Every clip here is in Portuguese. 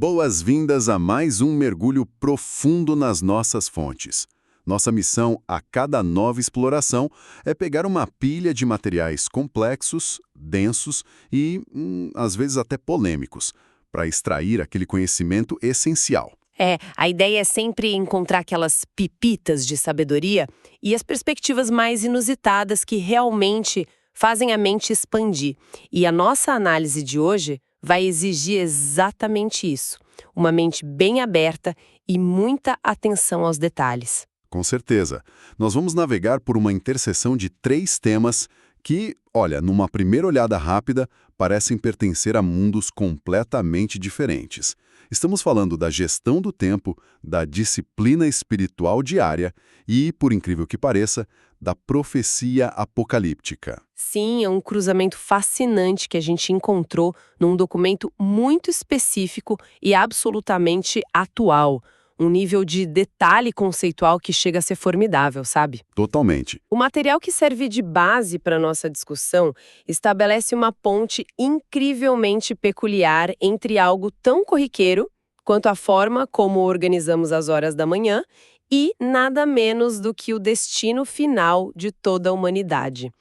Boas-vindas a mais um mergulho profundo nas nossas fontes. Nossa missão a cada nova exploração é pegar uma pilha de materiais complexos, densos e, às vezes até polêmicos, para extrair aquele conhecimento essencial. A ideia é sempre encontrar aquelas pipitas de sabedoria e as perspectivas mais inusitadas que realmente fazem a mente expandir. E a nossa análise de hoje vai exigir exatamente isso. Uma mente bem aberta e muita atenção aos detalhes. Com certeza. Nós vamos navegar por uma interseção de 3 temas que, olha, numa primeira olhada rápida, parecem pertencer a mundos completamente diferentes. Estamos falando da gestão do tempo, da disciplina espiritual diária e, por incrível que pareça, da profecia apocalíptica. Sim, é um cruzamento fascinante que a gente encontrou num documento muito específico e absolutamente atual. Um nível de detalhe conceitual que chega a ser formidável, sabe? Totalmente. O material que serve de base para nossa discussão estabelece uma ponte incrivelmente peculiar entre algo tão corriqueiro quanto a forma como organizamos as horas da manhã e nada menos do que o destino final de toda a humanidade.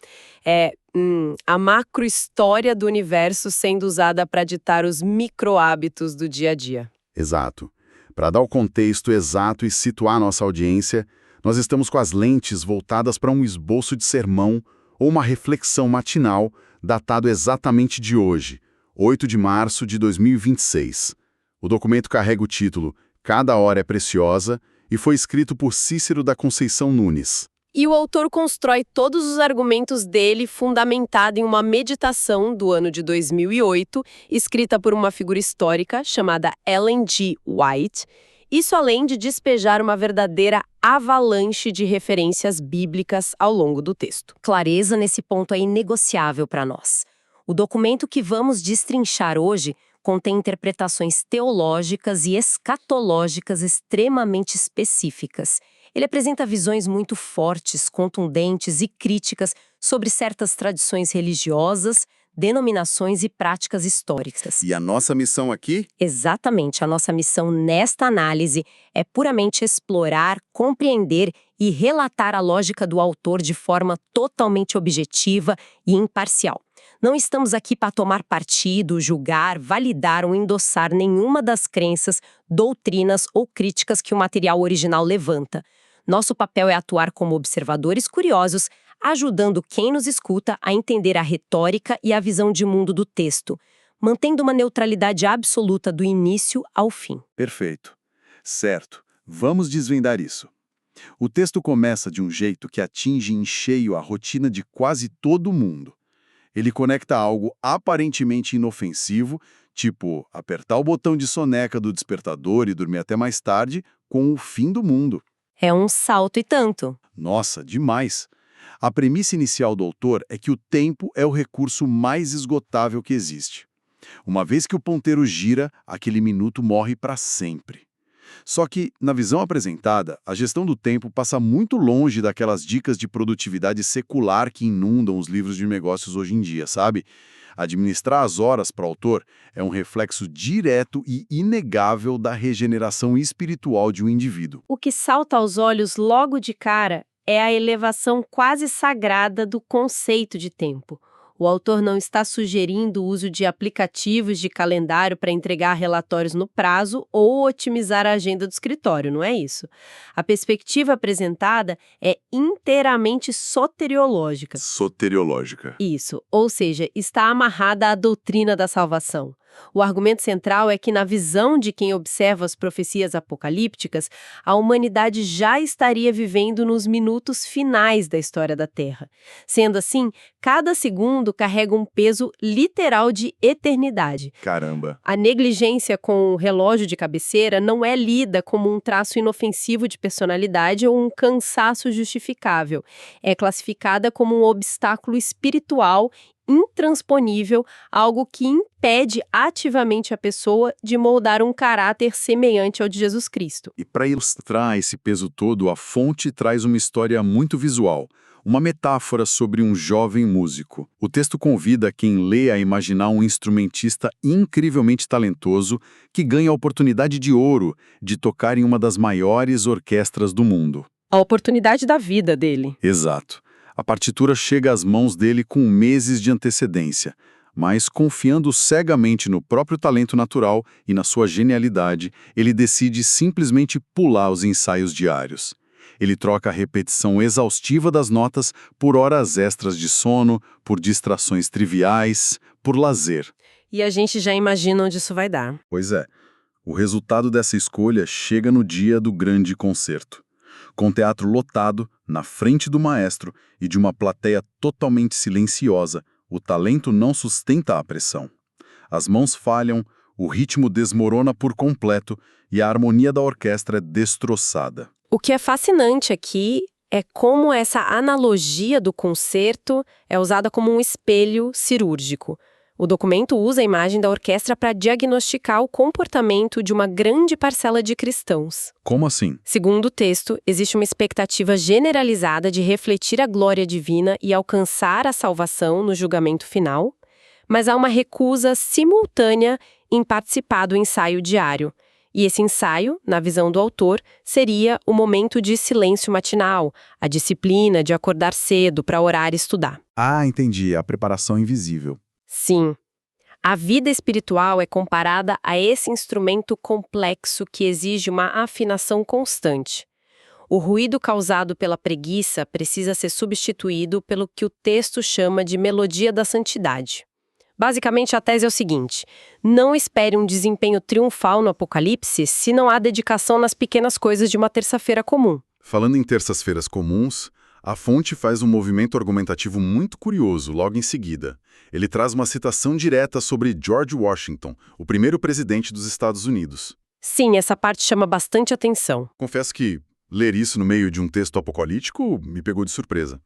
A macrohistória do universo sendo usada para ditar os micro-hábitos do dia a dia. Exato. Para dar o contexto exato e situar nossa audiência, nós estamos com as lentes voltadas para um esboço de sermão ou uma reflexão matinal datado exatamente de hoje, 8 de março de 2026. O documento carrega o título Cada Hora é Preciosa e foi escrito por Cícero da Conceição Nunes. E o autor constrói todos os argumentos dele fundamentado em uma meditação do ano de 2008, escrita por uma figura histórica chamada Ellen G. White, isso além de despejar uma verdadeira avalanche de referências bíblicas ao longo do texto. Clareza nesse ponto é inegociável para nós. O documento que vamos destrinchar hoje contém interpretações teológicas e escatológicas extremamente específicas. Ele apresenta visões muito fortes, contundentes e críticas sobre certas tradições religiosas, denominações e práticas históricas. E a nossa missão aqui? Exatamente, a nossa missão nesta análise é puramente explorar, compreender e relatar a lógica do autor de forma totalmente objetiva e imparcial. Não estamos aqui para tomar partido, julgar, validar ou endossar nenhuma das crenças, doutrinas ou críticas que o material original levanta. Nosso papel é atuar como observadores curiosos, ajudando quem nos escuta a entender a retórica e a visão de mundo do texto, mantendo uma neutralidade absoluta do início ao fim. Perfeito. Certo. Vamos desvendar isso. O texto começa de um jeito que atinge em cheio a rotina de quase todo mundo. Ele conecta algo aparentemente inofensivo, tipo apertar o botão de soneca do despertador e dormir até mais tarde, com o fim do mundo. É um salto e tanto. Nossa, demais! A premissa inicial do autor é que o tempo é o recurso mais esgotável que existe. Uma vez que o ponteiro gira, aquele minuto morre para sempre. Só que, na visão apresentada, a gestão do tempo passa muito longe daquelas dicas de produtividade secular que inundam os livros de negócios hoje em dia, sabe? Administrar as horas para o autor é um reflexo direto e inegável da regeneração espiritual de um indivíduo. O que salta aos olhos logo de cara é a elevação quase sagrada do conceito de tempo. O autor não está sugerindo o uso de aplicativos de calendário para entregar relatórios no prazo ou otimizar a agenda do escritório, não é isso. A perspectiva apresentada é inteiramente soteriológica. Soteriológica. Isso, ou seja, está amarrada à doutrina da salvação. O argumento central é que, na visão de quem observa as profecias apocalípticas, a humanidade já estaria vivendo nos minutos finais da história da Terra. Sendo assim, cada segundo carrega um peso literal de eternidade. Caramba! A negligência com o relógio de cabeceira não é lida como um traço inofensivo de personalidade ou um cansaço justificável. É classificada como um obstáculo espiritual intransponível, algo que impede ativamente a pessoa de moldar um caráter semelhante ao de Jesus Cristo. E para ilustrar esse peso todo, a fonte traz uma história muito visual, uma metáfora sobre um jovem músico. O texto convida quem lê a imaginar um instrumentista incrivelmente talentoso que ganha a oportunidade de ouro de tocar em uma das maiores orquestras do mundo. A oportunidade da vida dele. Exato. A partitura chega às mãos dele com meses de antecedência, mas confiando cegamente no próprio talento natural e na sua genialidade, ele decide simplesmente pular os ensaios diários. Ele troca a repetição exaustiva das notas por horas extras de sono, por distrações triviais, por lazer. E a gente já imagina onde isso vai dar. Pois é, o resultado dessa escolha chega no dia do grande concerto. Com o teatro lotado, na frente do maestro e de uma plateia totalmente silenciosa, o talento não sustenta a pressão. As mãos falham, o ritmo desmorona por completo e a harmonia da orquestra é destroçada. O que é fascinante aqui é como essa analogia do concerto é usada como um espelho cirúrgico. O documento usa a imagem da orquestra para diagnosticar o comportamento de uma grande parcela de cristãos. Como assim? Segundo o texto, existe uma expectativa generalizada de refletir a glória divina e alcançar a salvação no julgamento final, mas há uma recusa simultânea em participar do ensaio diário. E esse ensaio, na visão do autor, seria o momento de silêncio matinal, a disciplina de acordar cedo para orar e estudar. Ah, entendi. A preparação invisível. Sim. A vida espiritual é comparada a esse instrumento complexo que exige uma afinação constante. O ruído causado pela preguiça precisa ser substituído pelo que o texto chama de melodia da santidade. Basicamente, a tese é o seguinte: não espere um desempenho triunfal no Apocalipse se não há dedicação nas pequenas coisas de uma terça-feira comum. Falando em terças-feiras comuns, a fonte faz um movimento argumentativo muito curioso logo em seguida. Ele traz uma citação direta sobre George Washington, o primeiro presidente dos Estados Unidos. Sim, essa parte chama bastante atenção. Confesso que ler isso no meio de um texto apocalíptico me pegou de surpresa.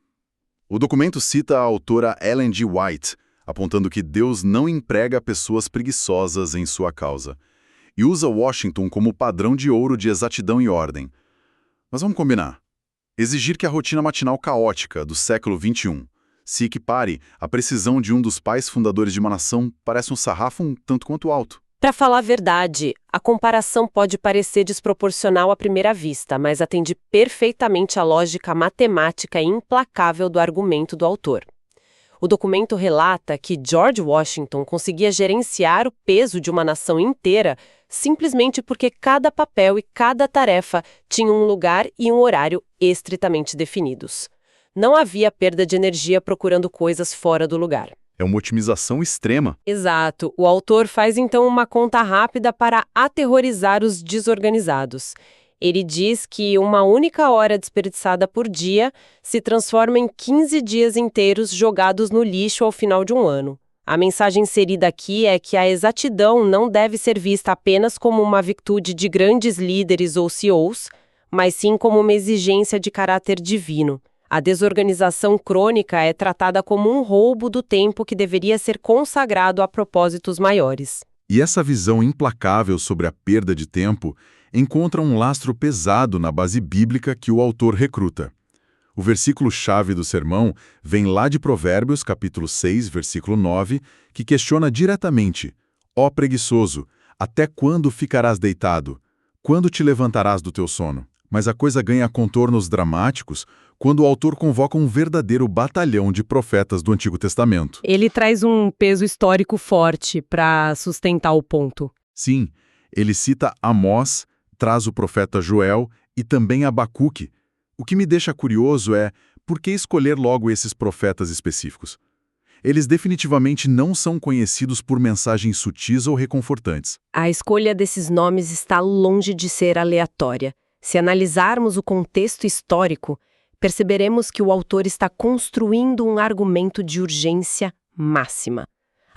O documento cita a autora Ellen G. White, apontando que Deus não emprega pessoas preguiçosas em sua causa, e usa Washington como padrão de ouro de exatidão e ordem. Mas vamos combinar. Exigir que a rotina matinal caótica do século XXI se equipare à precisão de um dos pais fundadores de uma nação parece um sarrafo um tanto quanto alto. Para falar a verdade, a comparação pode parecer desproporcional à primeira vista, mas atende perfeitamente à lógica matemática e implacável do argumento do autor. O documento relata que George Washington conseguia gerenciar o peso de uma nação inteira simplesmente porque cada papel e cada tarefa tinham um lugar e um horário estritamente definidos. Não havia perda de energia procurando coisas fora do lugar. É uma otimização extrema. Exato. O autor faz então uma conta rápida para aterrorizar os desorganizados. Ele diz que uma única hora desperdiçada por dia se transforma em 15 dias inteiros jogados no lixo ao final de um ano. A mensagem inserida aqui é que a exatidão não deve ser vista apenas como uma virtude de grandes líderes ou CEOs, mas sim como uma exigência de caráter divino. A desorganização crônica é tratada como um roubo do tempo que deveria ser consagrado a propósitos maiores. E essa visão implacável sobre a perda de tempo encontra um lastro pesado na base bíblica que o autor recruta. O versículo-chave do sermão vem lá de Provérbios, capítulo 6, versículo 9, que questiona diretamente: Ó preguiçoso, até quando ficarás deitado? Quando te levantarás do teu sono? Mas a coisa ganha contornos dramáticos quando o autor convoca um verdadeiro batalhão de profetas do Antigo Testamento. Ele traz um peso histórico forte para sustentar o ponto. Sim, ele cita Amós, traz o profeta Joel e também Abacuque. O que me deixa curioso é por que escolher logo esses profetas específicos? Eles definitivamente não são conhecidos por mensagens sutis ou reconfortantes. A escolha desses nomes está longe de ser aleatória. Se analisarmos o contexto histórico, perceberemos que o autor está construindo um argumento de urgência máxima.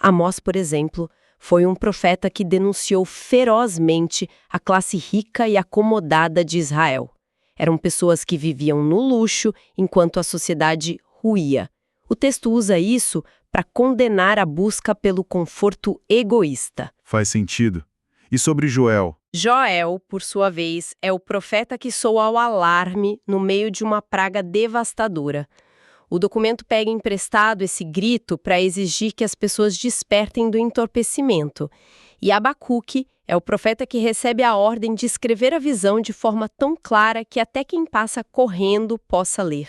Amós, por exemplo, foi um profeta que denunciou ferozmente a classe rica e acomodada de Israel. Eram pessoas que viviam no luxo enquanto a sociedade ruía. O texto usa isso para condenar a busca pelo conforto egoísta. Faz sentido. E sobre Joel? Joel, por sua vez, é o profeta que soa o alarme no meio de uma praga devastadora. O documento pega emprestado esse grito para exigir que as pessoas despertem do entorpecimento. E Abacuque é o profeta que recebe a ordem de escrever a visão de forma tão clara que até quem passa correndo possa ler.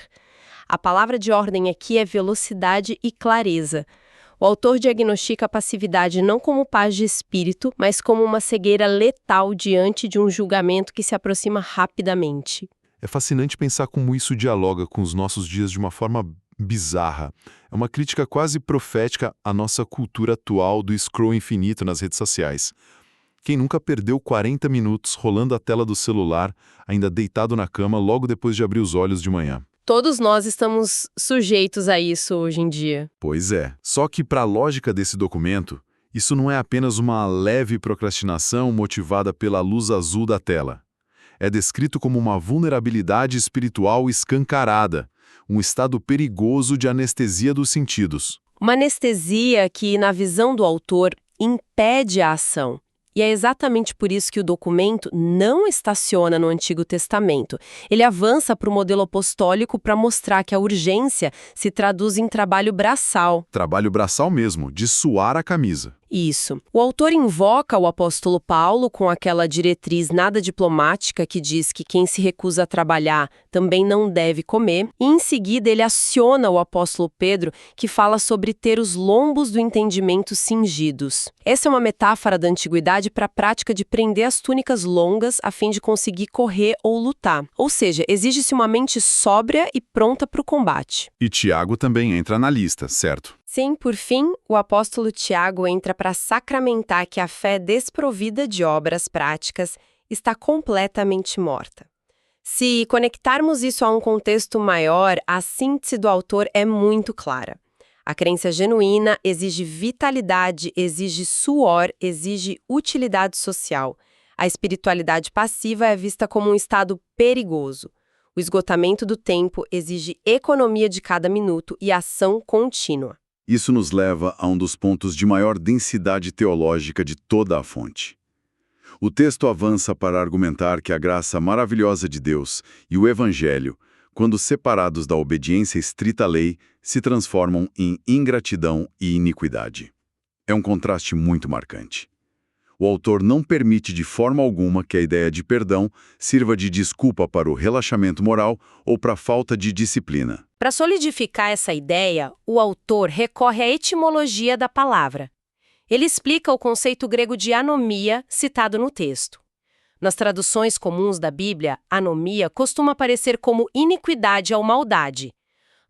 A palavra de ordem aqui é velocidade e clareza. O autor diagnostica a passividade não como paz de espírito, mas como uma cegueira letal diante de um julgamento que se aproxima rapidamente. É fascinante pensar como isso dialoga com os nossos dias de uma forma bizarra. É uma crítica quase profética à nossa cultura atual do scroll infinito nas redes sociais. Quem nunca perdeu 40 minutos rolando a tela do celular, ainda deitado na cama logo depois de abrir os olhos de manhã? Todos nós estamos sujeitos a isso hoje em dia. Pois é. Só que para a lógica desse documento, isso não é apenas uma leve procrastinação motivada pela luz azul da tela. É descrito como uma vulnerabilidade espiritual escancarada, um estado perigoso de anestesia dos sentidos. Uma anestesia que, na visão do autor, impede a ação. E é exatamente por isso que o documento não estaciona no Antigo Testamento. Ele avança para o modelo apostólico para mostrar que a urgência se traduz em trabalho braçal. Trabalho braçal mesmo, de suar a camisa. Isso. O autor invoca o apóstolo Paulo com aquela diretriz nada diplomática que diz que quem se recusa a trabalhar também não deve comer, e em seguida ele aciona o apóstolo Pedro, que fala sobre ter os lombos do entendimento cingidos. Essa é uma metáfora da antiguidade para a prática de prender as túnicas longas a fim de conseguir correr ou lutar. Ou seja, exige-se uma mente sóbria e pronta para o combate. E Tiago também entra na lista, certo? Sim, por fim, o apóstolo Tiago entra para sacramentar que a fé desprovida de obras práticas está completamente morta. Se conectarmos isso a um contexto maior, a síntese do autor é muito clara. A crença genuína exige vitalidade, exige suor, exige utilidade social. A espiritualidade passiva é vista como um estado perigoso. O esgotamento do tempo exige economia de cada minuto e ação contínua. Isso nos leva a um dos pontos de maior densidade teológica de toda a fonte. O texto avança para argumentar que a graça maravilhosa de Deus e o Evangelho, quando separados da obediência estrita à lei, se transformam em ingratidão e iniquidade. É um contraste muito marcante. O autor não permite de forma alguma que a ideia de perdão sirva de desculpa para o relaxamento moral ou para a falta de disciplina. Para solidificar essa ideia, o autor recorre à etimologia da palavra. Ele explica o conceito grego de anomia citado no texto. Nas traduções comuns da Bíblia, anomia costuma aparecer como iniquidade ou maldade.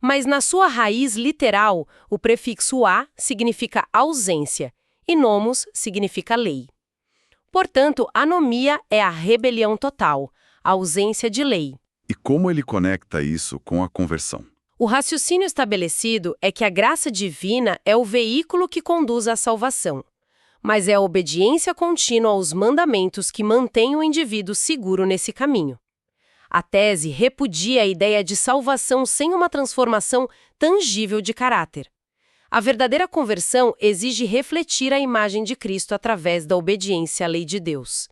Mas na sua raiz literal, o prefixo a significa ausência e nomos significa lei. Portanto, anomia é a rebelião total, a ausência de lei. E como ele conecta isso com a conversão? O raciocínio estabelecido é que a graça divina é o veículo que conduz à salvação, mas é a obediência contínua aos mandamentos que mantém o indivíduo seguro nesse caminho. A tese repudia a ideia de salvação sem uma transformação tangível de caráter. A verdadeira conversão exige refletir a imagem de Cristo através da obediência à lei de Deus.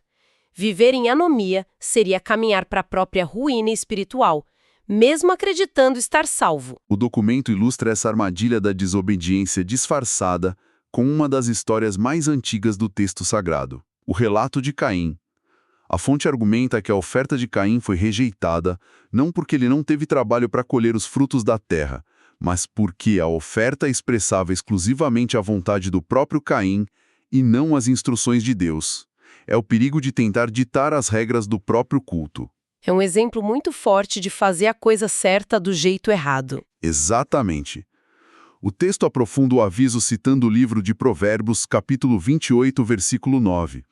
Viver em anomia seria caminhar para a própria ruína espiritual, mesmo acreditando estar salvo. O documento ilustra essa armadilha da desobediência disfarçada com uma das histórias mais antigas do texto sagrado, o relato de Caim. A fonte argumenta que a oferta de Caim foi rejeitada não porque ele não teve trabalho para colher os frutos da terra, mas porque a oferta expressava exclusivamente a vontade do próprio Caim e não as instruções de Deus. É o perigo de tentar ditar as regras do próprio culto. É um exemplo muito forte de fazer a coisa certa do jeito errado. Exatamente. O texto aprofunda o aviso citando o livro de Provérbios, capítulo 28, versículo 9,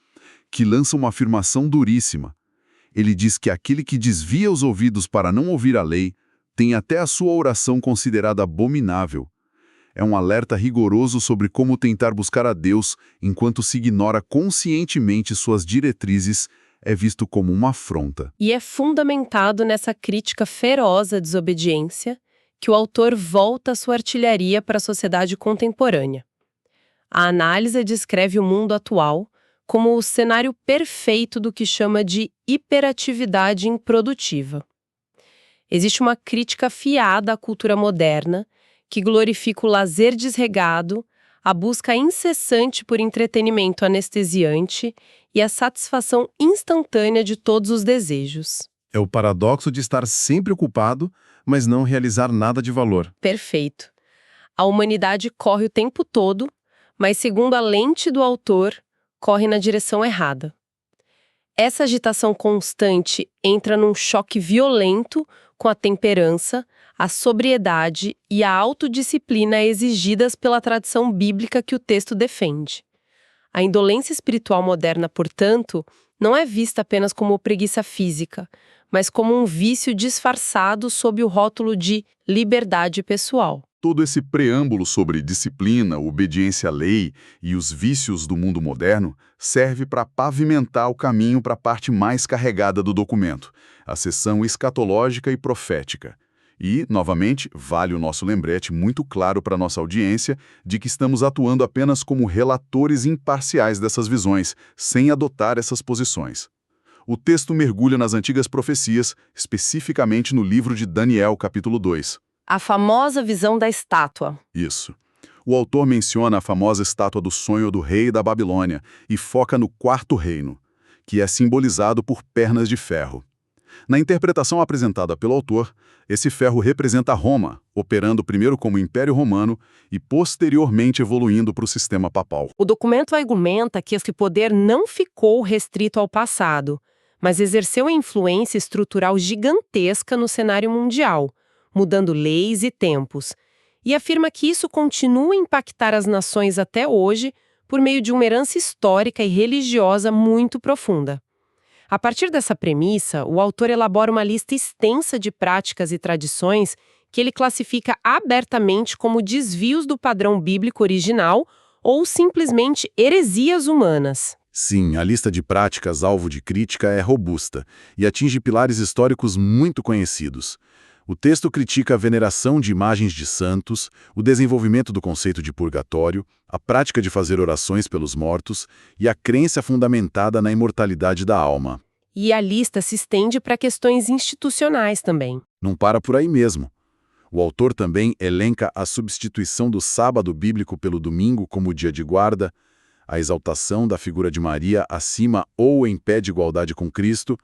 que lança uma afirmação duríssima. Ele diz que aquele que desvia os ouvidos para não ouvir a lei tem até a sua oração considerada abominável. É um alerta rigoroso sobre como tentar buscar a Deus enquanto se ignora conscientemente suas diretrizes é visto como uma afronta. E é fundamentado nessa crítica feroz à desobediência que o autor volta sua artilharia para a sociedade contemporânea. A análise descreve o mundo atual como o cenário perfeito do que chama de hiperatividade improdutiva. Existe uma crítica afiada à cultura moderna, que glorifica o lazer desregado, a busca incessante por entretenimento anestesiante e a satisfação instantânea de todos os desejos. É o paradoxo de estar sempre ocupado, mas não realizar nada de valor. Perfeito. A humanidade corre o tempo todo, mas segundo a lente do autor, corre na direção errada. Essa agitação constante entra num choque violento com a temperança, a sobriedade e a autodisciplina exigidas pela tradição bíblica que o texto defende. A indolência espiritual moderna, portanto, não é vista apenas como preguiça física, mas como um vício disfarçado sob o rótulo de liberdade pessoal. Todo esse preâmbulo sobre disciplina, obediência à lei e os vícios do mundo moderno serve para pavimentar o caminho para a parte mais carregada do documento, a seção escatológica e profética. E, novamente, vale o nosso lembrete muito claro para nossa audiência de que estamos atuando apenas como relatores imparciais dessas visões, sem adotar essas posições. O texto mergulha nas antigas profecias, especificamente no livro de Daniel, capítulo 2. A famosa visão da estátua. Isso. O autor menciona a famosa estátua do sonho do rei da Babilônia e foca no quarto reino, que é simbolizado por pernas de ferro. Na interpretação apresentada pelo autor, esse ferro representa Roma, operando primeiro como Império Romano e posteriormente evoluindo para o sistema papal. O documento argumenta que esse poder não ficou restrito ao passado, mas exerceu uma influência estrutural gigantesca no cenário mundial, mudando leis e tempos, e afirma que isso continua a impactar as nações até hoje por meio de uma herança histórica e religiosa muito profunda. A partir dessa premissa, o autor elabora uma lista extensa de práticas e tradições que ele classifica abertamente como desvios do padrão bíblico original ou simplesmente heresias humanas. Sim, a lista de práticas alvo de crítica é robusta e atinge pilares históricos muito conhecidos. O texto critica a veneração de imagens de santos, o desenvolvimento do conceito de purgatório, a prática de fazer orações pelos mortos e a crença fundamentada na imortalidade da alma. E a lista se estende para questões institucionais também. Não para por aí mesmo. O autor também elenca a substituição do sábado bíblico pelo domingo como dia de guarda, a exaltação da figura de Maria acima ou em pé de igualdade com Cristo,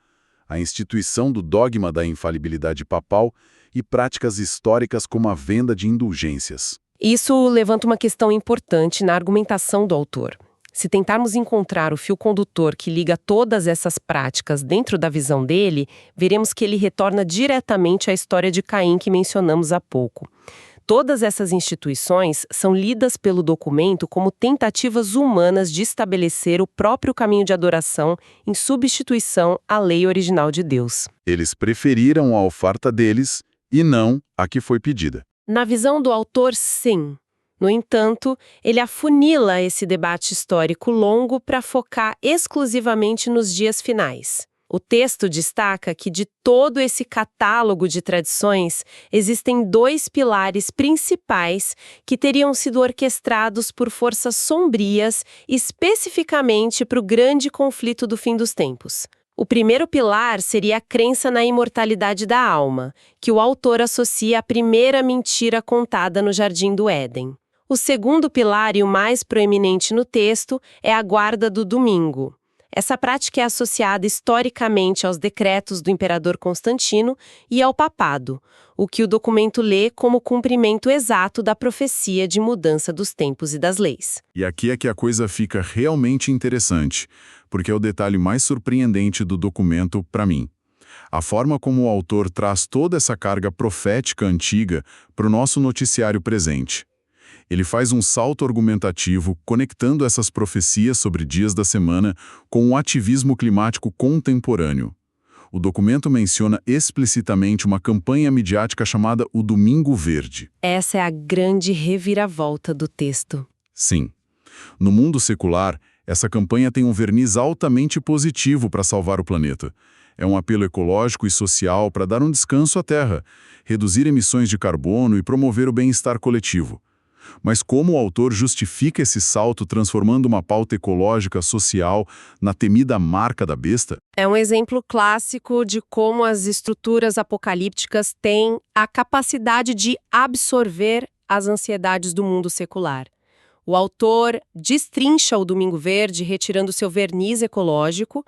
a instituição do dogma da infalibilidade papal e práticas históricas como a venda de indulgências. Isso levanta uma questão importante na argumentação do autor. Se tentarmos encontrar o fio condutor que liga todas essas práticas dentro da visão dele, veremos que ele retorna diretamente à história de Caim que mencionamos há pouco. Todas essas instituições são lidas pelo documento como tentativas humanas de estabelecer o próprio caminho de adoração em substituição à lei original de Deus. Eles preferiram a oferta deles e não a que foi pedida. Na visão do autor, sim. No entanto, ele afunila esse debate histórico longo para focar exclusivamente nos dias finais. O texto destaca que de todo esse catálogo de tradições, existem dois pilares principais que teriam sido orquestrados por forças sombrias, especificamente para o grande conflito do fim dos tempos. O primeiro pilar seria a crença na imortalidade da alma, que o autor associa à primeira mentira contada no Jardim do Éden. O segundo pilar, e o mais proeminente no texto, é a guarda do domingo. Essa prática é associada historicamente aos decretos do imperador Constantino e ao papado, o que o documento lê como cumprimento exato da profecia de mudança dos tempos e das leis. E aqui é que a coisa fica realmente interessante, porque é o detalhe mais surpreendente do documento para mim. A forma como o autor traz toda essa carga profética antiga para o nosso noticiário presente. Ele faz um salto argumentativo conectando essas profecias sobre dias da semana com o ativismo climático contemporâneo. O documento menciona explicitamente uma campanha midiática chamada o Domingo Verde. Essa é a grande reviravolta do texto. Sim. No mundo secular, essa campanha tem um verniz altamente positivo para salvar o planeta. É um apelo ecológico e social para dar um descanso à Terra, reduzir emissões de carbono e promover o bem-estar coletivo. Mas como o autor justifica esse salto transformando uma pauta ecológica social na temida marca da besta? É um exemplo clássico de como as estruturas apocalípticas têm a capacidade de absorver as ansiedades do mundo secular. O autor destrincha o Domingo Verde retirando seu verniz ecológico.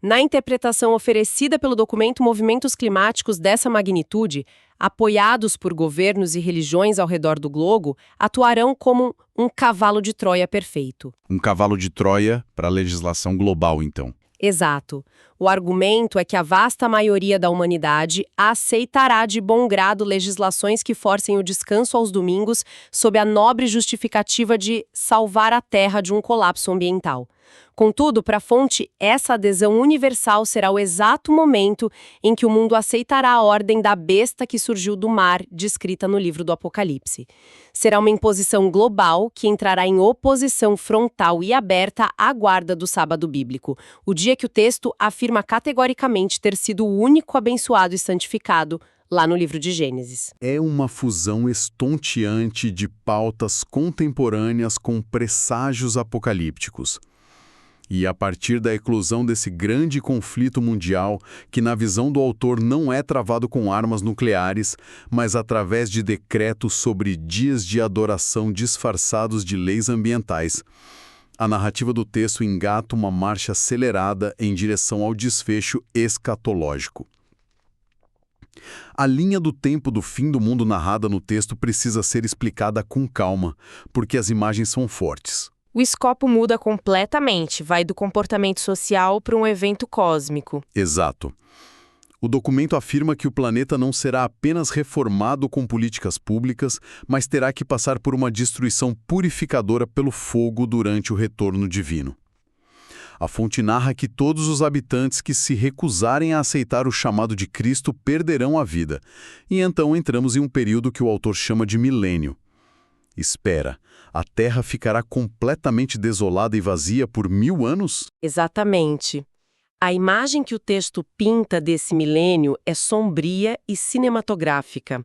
Na interpretação oferecida pelo documento, movimentos climáticos dessa magnitude, apoiados por governos e religiões ao redor do globo, atuarão como um cavalo de Troia perfeito. Um cavalo de Troia para a legislação global, então. Exato. O argumento é que a vasta maioria da humanidade aceitará de bom grado legislações que forcem o descanso aos domingos sob a nobre justificativa de salvar a Terra de um colapso ambiental. Contudo, para a fonte, essa adesão universal será o exato momento em que o mundo aceitará a ordem da besta que surgiu do mar, descrita no livro do Apocalipse. Será uma imposição global que entrará em oposição frontal e aberta à guarda do sábado bíblico, o dia que o texto afirma categoricamente ter sido o único abençoado e santificado lá no livro de Gênesis. É uma fusão estonteante de pautas contemporâneas com presságios apocalípticos. E a partir da eclosão desse grande conflito mundial, que na visão do autor não é travado com armas nucleares, mas através de decretos sobre dias de adoração disfarçados de leis ambientais, a narrativa do texto engata uma marcha acelerada em direção ao desfecho escatológico. A linha do tempo do fim do mundo narrada no texto precisa ser explicada com calma, porque as imagens são fortes. O escopo muda completamente, vai do comportamento social para um evento cósmico. Exato. O documento afirma que o planeta não será apenas reformado com políticas públicas, mas terá que passar por uma destruição purificadora pelo fogo durante o retorno divino. A fonte narra que todos os habitantes que se recusarem a aceitar o chamado de Cristo perderão a vida, e então entramos em um período que o autor chama de milênio. Espera, a Terra ficará completamente desolada e vazia por 1000 anos? Exatamente. A imagem que o texto pinta desse milênio é sombria e cinematográfica.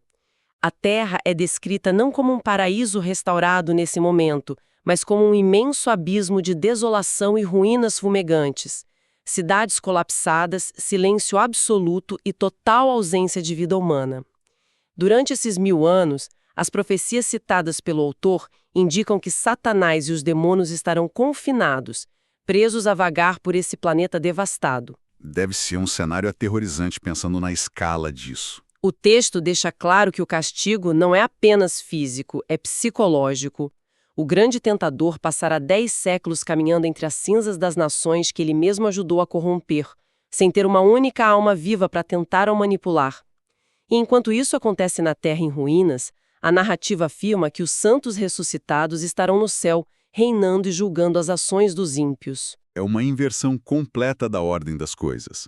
A Terra é descrita não como um paraíso restaurado nesse momento, mas como um imenso abismo de desolação e ruínas fumegantes. Cidades colapsadas, silêncio absoluto e total ausência de vida humana. Durante esses 1000 anos, as profecias citadas pelo autor indicam que Satanás e os demônios estarão confinados, presos a vagar por esse planeta devastado. Deve ser um cenário aterrorizante pensando na escala disso. O texto deixa claro que o castigo não é apenas físico, é psicológico. O grande tentador passará 10 séculos caminhando entre as cinzas das nações que ele mesmo ajudou a corromper, sem ter uma única alma viva para tentar o manipular. E enquanto isso acontece na Terra em ruínas, a narrativa afirma que os santos ressuscitados estarão no céu, reinando e julgando as ações dos ímpios. É uma inversão completa da ordem das coisas.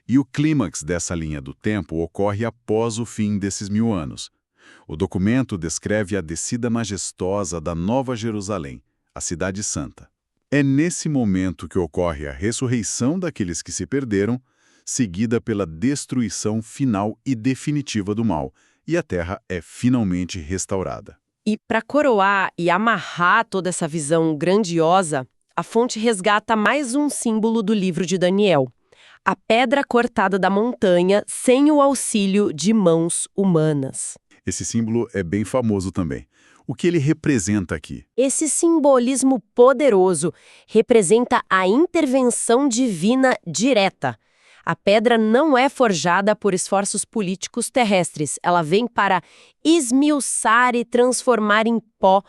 E o clímax dessa linha do tempo ocorre após o fim desses 1000 anos. O documento descreve a descida majestosa da Nova Jerusalém, a Cidade Santa. É nesse momento que ocorre a ressurreição daqueles que se perderam, seguida pela destruição final e definitiva do mal, e a Terra é finalmente restaurada. E para coroar e amarrar toda essa visão grandiosa, a fonte resgata mais um símbolo do livro de Daniel: a pedra cortada da montanha sem o auxílio de mãos humanas. Esse símbolo é bem famoso também. O que ele representa aqui? Esse simbolismo poderoso representa a intervenção divina direta. A pedra não é forjada por esforços políticos terrestres. Ela vem para esmiuçar e transformar em pó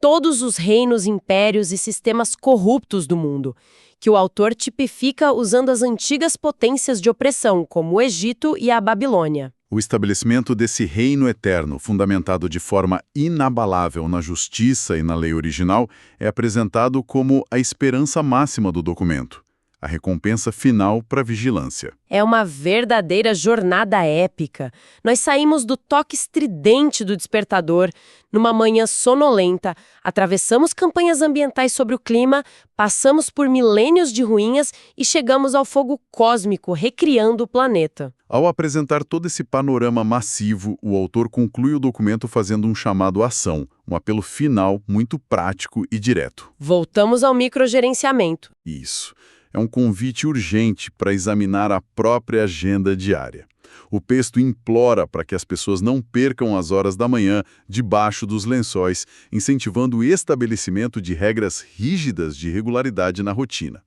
todos os reinos, impérios e sistemas corruptos do mundo, que o autor tipifica usando as antigas potências de opressão, como o Egito e a Babilônia. O estabelecimento desse reino eterno, fundamentado de forma inabalável na justiça e na lei original, é apresentado como a esperança máxima do documento. a recompensa final para a vigilância. É uma verdadeira jornada épica. Nós saímos do toque estridente do despertador, numa manhã sonolenta, atravessamos campanhas ambientais sobre o clima, passamos por milênios de ruínas e chegamos ao fogo cósmico, recriando o planeta. Ao apresentar todo esse panorama massivo, o autor conclui o documento fazendo um chamado à ação, um apelo final muito prático e direto. Voltamos ao microgerenciamento. Isso. É um convite urgente para examinar a própria agenda diária. O texto implora para que as pessoas não percam as horas da manhã debaixo dos lençóis, incentivando o estabelecimento de regras rígidas de regularidade na rotina.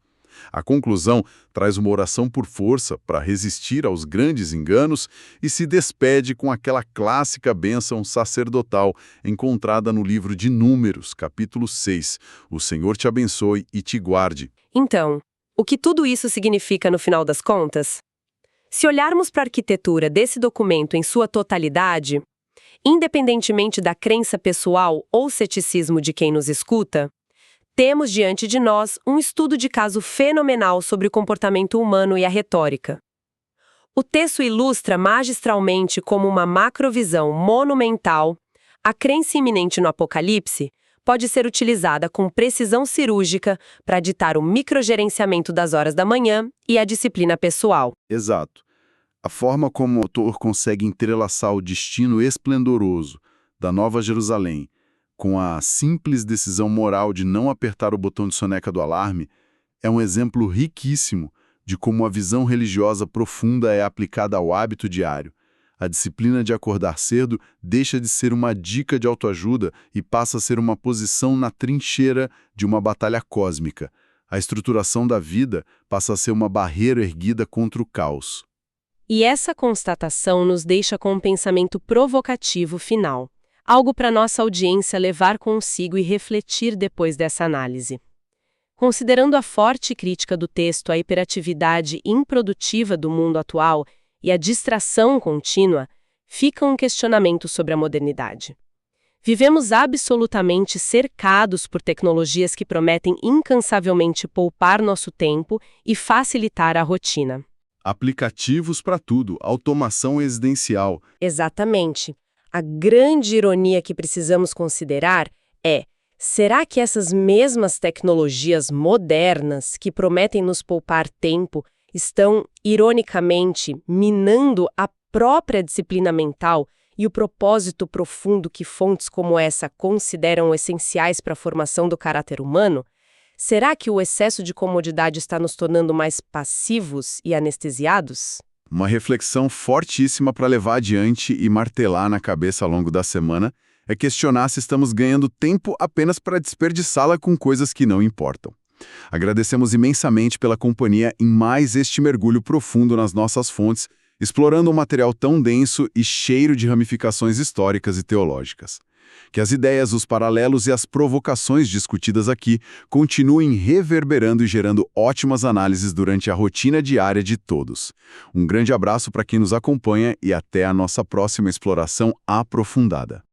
A conclusão traz uma oração por força para resistir aos grandes enganos e se despede com aquela clássica bênção sacerdotal encontrada no livro de Números, capítulo 6. O Senhor te abençoe e te guarde. Então, o que tudo isso significa no final das contas? Se olharmos para a arquitetura desse documento em sua totalidade, independentemente da crença pessoal ou ceticismo de quem nos escuta, temos diante de nós um estudo de caso fenomenal sobre o comportamento humano e a retórica. O texto ilustra magistralmente como uma macrovisão monumental, a crença iminente no Apocalipse pode ser utilizada com precisão cirúrgica para ditar o microgerenciamento das horas da manhã e a disciplina pessoal. Exato. A forma como o autor consegue entrelaçar o destino esplendoroso da Nova Jerusalém com a simples decisão moral de não apertar o botão de soneca do alarme é um exemplo riquíssimo de como a visão religiosa profunda é aplicada ao hábito diário. A disciplina de acordar cedo deixa de ser uma dica de autoajuda e passa a ser uma posição na trincheira de uma batalha cósmica. A estruturação da vida passa a ser uma barreira erguida contra o caos. E essa constatação nos deixa com um pensamento provocativo final, algo para nossa audiência levar consigo e refletir depois dessa análise. Considerando a forte crítica do texto à hiperatividade improdutiva do mundo atual e a distração contínua, fica um questionamento sobre a modernidade. Vivemos absolutamente cercados por tecnologias que prometem incansavelmente poupar nosso tempo e facilitar a rotina. Aplicativos para tudo, automação residencial. Exatamente. A grande ironia que precisamos considerar é: será que essas mesmas tecnologias modernas que prometem nos poupar tempo estão, ironicamente, minando a própria disciplina mental e o propósito profundo que fontes como essa consideram essenciais para a formação do caráter humano? Será que o excesso de comodidade está nos tornando mais passivos e anestesiados? Uma reflexão fortíssima para levar adiante e martelar na cabeça ao longo da semana é questionar se estamos ganhando tempo apenas para desperdiçá-la com coisas que não importam. Agradecemos imensamente pela companhia em mais este mergulho profundo nas nossas fontes, explorando um material tão denso e cheio de ramificações históricas e teológicas. Que as ideias, os paralelos e as provocações discutidas aqui continuem reverberando e gerando ótimas análises durante a rotina diária de todos. Um grande abraço para quem nos acompanha e até a nossa próxima exploração aprofundada.